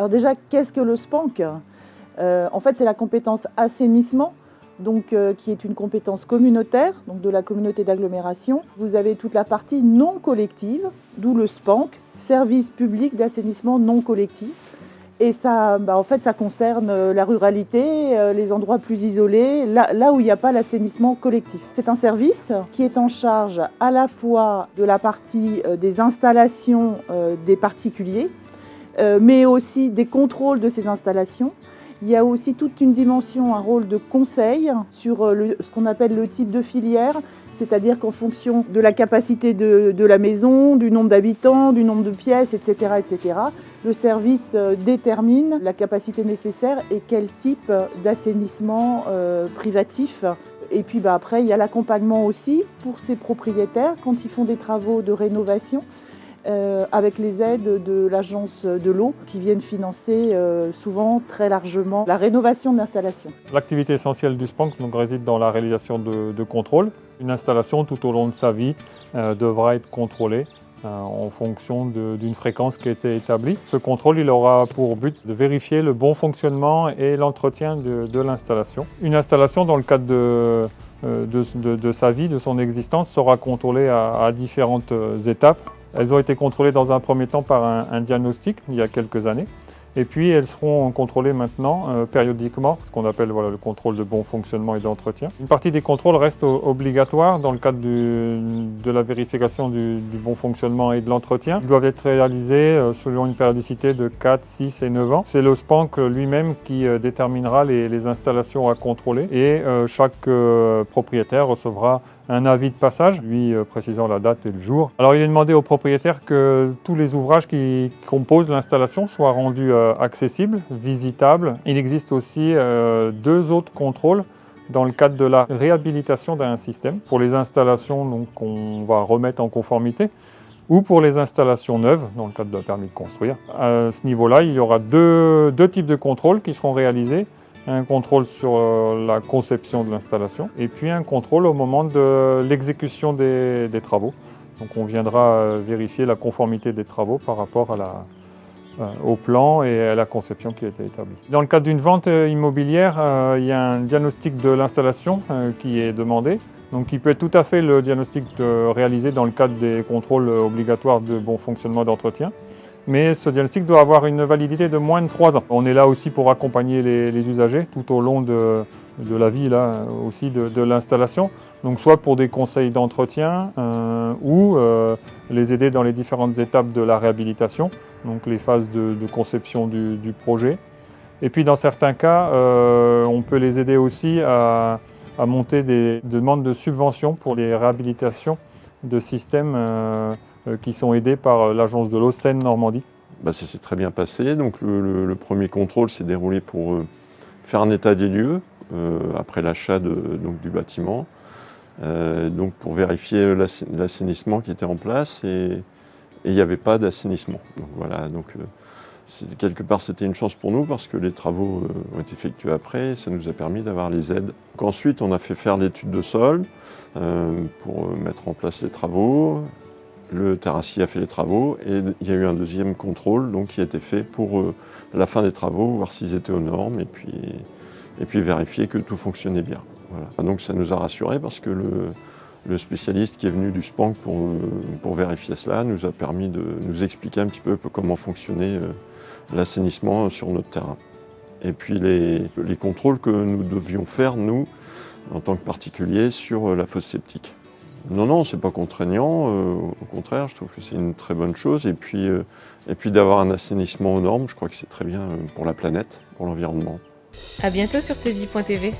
Alors déjà, qu'est-ce que le SPANC ? En fait, c'est la compétence assainissement, donc, qui est une compétence communautaire, donc de la communauté d'agglomération. Vous avez toute la partie non collective, d'où le SPANC, service public d'assainissement non collectif. Et ça, en fait, ça concerne la ruralité, les endroits plus isolés, là où il n'y a pas l'assainissement collectif. C'est un service qui est en charge à la fois de la partie des installations des particuliers, mais aussi des contrôles de ces installations. Il y a aussi toute une dimension, un rôle de conseil sur ce qu'on appelle le type de filière, c'est-à-dire qu'en fonction de la capacité de la maison, du nombre d'habitants, du nombre de pièces, etc., le service détermine la capacité nécessaire et quel type d'assainissement privatif. Et puis après, il y a l'accompagnement aussi pour ces propriétaires quand ils font des travaux de rénovation. Avec les aides de l'agence de l'eau qui viennent financer souvent très largement la rénovation de l'installation. L'activité essentielle du SPANC réside dans la réalisation de contrôles. Une installation tout au long de sa vie devra être contrôlée en fonction d'une fréquence qui a été établie. Ce contrôle il aura pour but de vérifier le bon fonctionnement et l'entretien de l'installation. Une installation dans le cadre de sa vie, de son existence, sera contrôlée à différentes étapes. Elles ont été contrôlées dans un premier temps par un diagnostic il y a quelques années. Et puis elles seront contrôlées maintenant périodiquement, ce qu'on appelle le contrôle de bon fonctionnement et d'entretien. Une partie des contrôles reste obligatoire dans le cadre de la vérification du bon fonctionnement et de l'entretien. Ils doivent être réalisés selon une périodicité de 4, 6 et 9 ans. C'est le SPANC lui-même qui déterminera les installations à contrôler et chaque propriétaire recevra un avis de passage, lui précisant la date et le jour. Alors il est demandé au propriétaire que tous les ouvrages qui composent l'installation soient rendus accessibles, visitables. Il existe aussi 2 autres contrôles dans le cadre de la réhabilitation d'un système. Pour les installations qu'on va remettre en conformité, ou pour les installations neuves, dans le cadre d'un permis de construire. À ce niveau-là, il y aura deux types de contrôles qui seront réalisés. Un contrôle sur la conception de l'installation et puis un contrôle au moment de l'exécution des travaux. Donc on viendra vérifier la conformité des travaux par rapport au plan et à la conception qui a été établie. Dans le cadre d'une vente immobilière, il y a un diagnostic de l'installation qui est demandé. Donc il peut être tout à fait le diagnostic réalisé dans le cadre des contrôles obligatoires de bon fonctionnement d'entretien. Mais ce diagnostic doit avoir une validité de moins de 3 ans. On est là aussi pour accompagner les usagers tout au long de la vie là, aussi de l'installation. Donc soit pour des conseils d'entretien ou les aider dans les différentes étapes de la réhabilitation, donc les phases de conception du projet. Et puis dans certains cas, on peut les aider aussi à monter des demandes de subventions pour les réhabilitations de systèmes qui sont aidés par l'agence de l'eau Seine-Normandie. Ça s'est très bien passé. Donc le premier contrôle s'est déroulé pour faire un état des lieux après l'achat du bâtiment, donc pour vérifier l'assainissement qui était en place et il n'y avait pas d'assainissement. Donc voilà, quelque part c'était une chance pour nous parce que les travaux ont été effectués après et ça nous a permis d'avoir les aides. Donc ensuite on a fait faire l'étude de sol pour mettre en place les travaux. Le terrassier a fait les travaux et il y a eu un deuxième contrôle qui a été fait pour la fin des travaux, voir s'ils étaient aux normes et puis vérifier que tout fonctionnait bien. Voilà. Donc ça nous a rassurés parce que le spécialiste qui est venu du SPANC pour vérifier cela nous a permis de nous expliquer un petit peu comment fonctionnait l'assainissement sur notre terrain. Et puis les contrôles que nous devions faire, nous, en tant que particuliers, sur la fosse septique. Non, c'est pas contraignant, au contraire, je trouve que c'est une très bonne chose. Et puis d'avoir un assainissement aux normes, je crois que c'est très bien pour la planète, pour l'environnement. À bientôt sur tvie.tv.